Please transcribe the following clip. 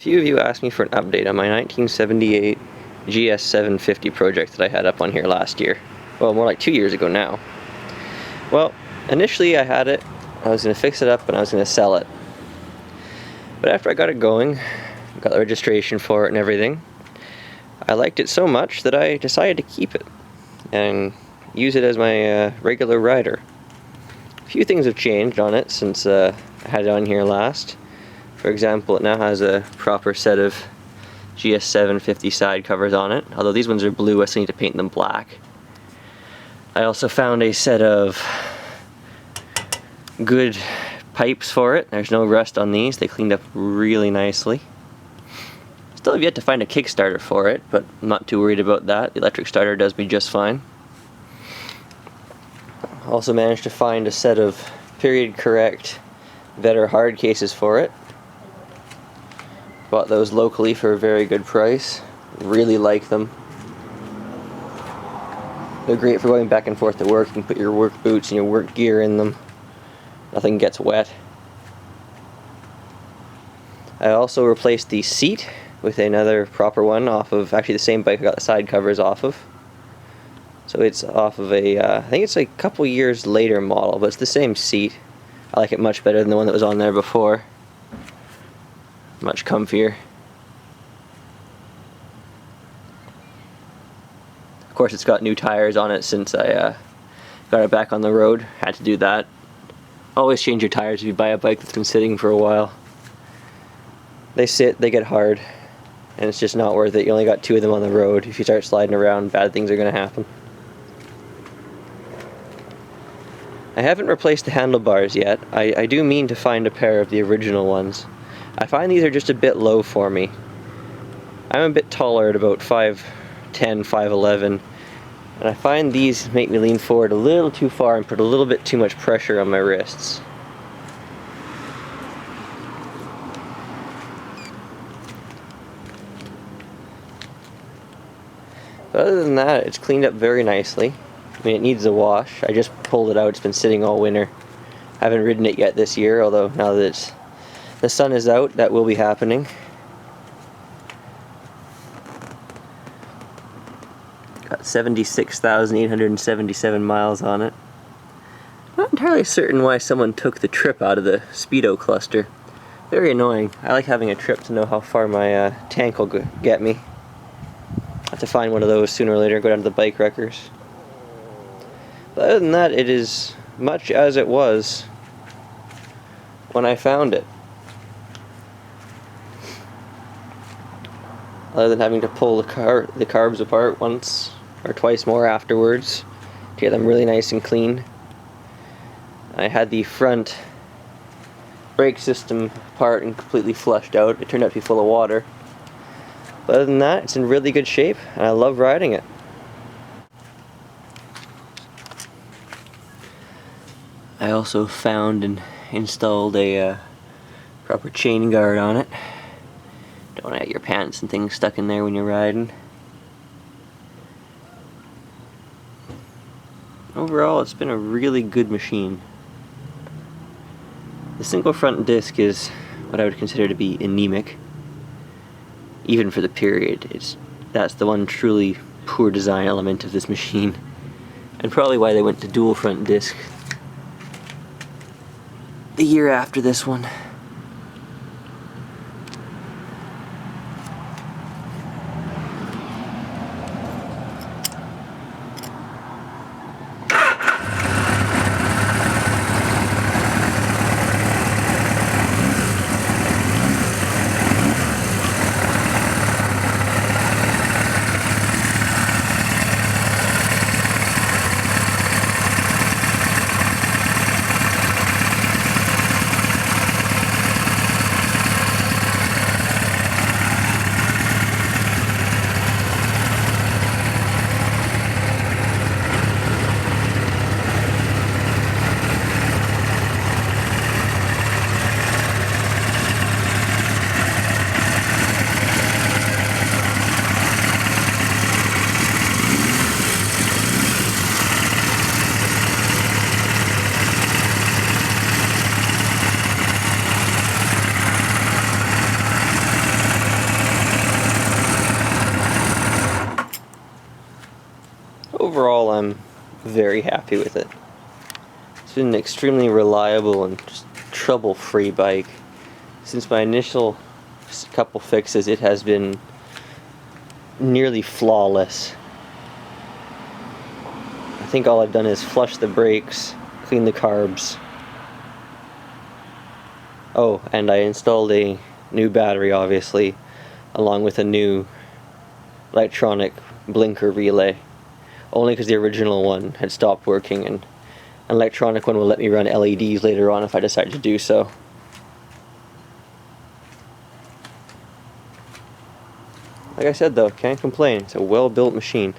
A few of you asked me for an update on my 1978 GS750 project that I had up on here last year. Well, more like 2 years ago now. Well, initially I had it, I was going to fix it up and I was going to sell it. But after I got it going, got the registration for it and everything, I liked it so much that I decided to keep it and use it as my regular rider. A few things have changed on it since I had it on here last. For example, it now has a proper set of GS750 side covers on it, although these ones are blue, I still need to paint them black. I also found a set of good pipes for it. There's no rust on these, they cleaned up really nicely. Still have yet to find a kickstarter for it, but I'm not too worried about that. The electric starter does me just fine. Also managed to find a set of period correct Vetter hard cases for it. Bought those locally for a very good price. Really like them. They're great for going back and forth to work. You can put your work boots and your work gear in them. Nothing gets wet. I also replaced the seat with another proper one off of, actually the same bike I got the side covers off of. So it's off of a, I think it's a couple years later model, but it's the same seat. I like it much better than the one that was on there before. Much comfier. Of course, it's got new tires on it since I got it back on the road. Had to do that. Always change your tires if you buy a bike that's been sitting for a while. They sit, they get hard, and it's just not worth it. You only got 2 of them on the road. If you start sliding around, bad things are going to happen. I haven't replaced the handlebars yet. I do mean to find a pair of the original ones. I find these are just a bit low for me. I'm a bit taller at about 5'10", 5'11", and I find these make me lean forward a little too far and put a little bit too much pressure on my wrists. But other than that, it's cleaned up very nicely. I mean, it needs a wash. I just pulled it out. It's been sitting all winter. I haven't ridden it yet this year, although now that the sun is out, that will be happening. Got 76,877 miles on it. Not entirely certain why someone took the trip out of the speedo cluster. Very annoying. I like having a trip to know how far my tank will get me. Have to find one of those sooner or later, go down to the bike wreckers. But other than that, it is much as it was when I found it. Other than having to pull the carbs apart once or twice more afterwards to get them really nice and clean. I had the front brake system apart and completely flushed out. It turned out to be full of water. But other than that, it's in really good shape and I love riding it. I also found and installed a proper chain guard on it. Don't want to get your pants and things stuck in there when you're riding. Overall, it's been a really good machine. The single front disc is what I would consider to be anemic. Even for the period, that's the one truly poor design element of this machine. And probably why they went to dual front disc the year after this one. overall I'm very happy with it. It's been an extremely reliable and just trouble-free bike. Since my initial couple fixes, it has been nearly flawless. I think all I've done is flush the brakes, clean the carbs. Oh, and I installed a new battery, obviously, along with a new electronic blinker relay. Only because the original one had stopped working, and an electronic one will let me run LEDs later on if I decide to do so. Like I said though, can't complain. It's a well-built machine.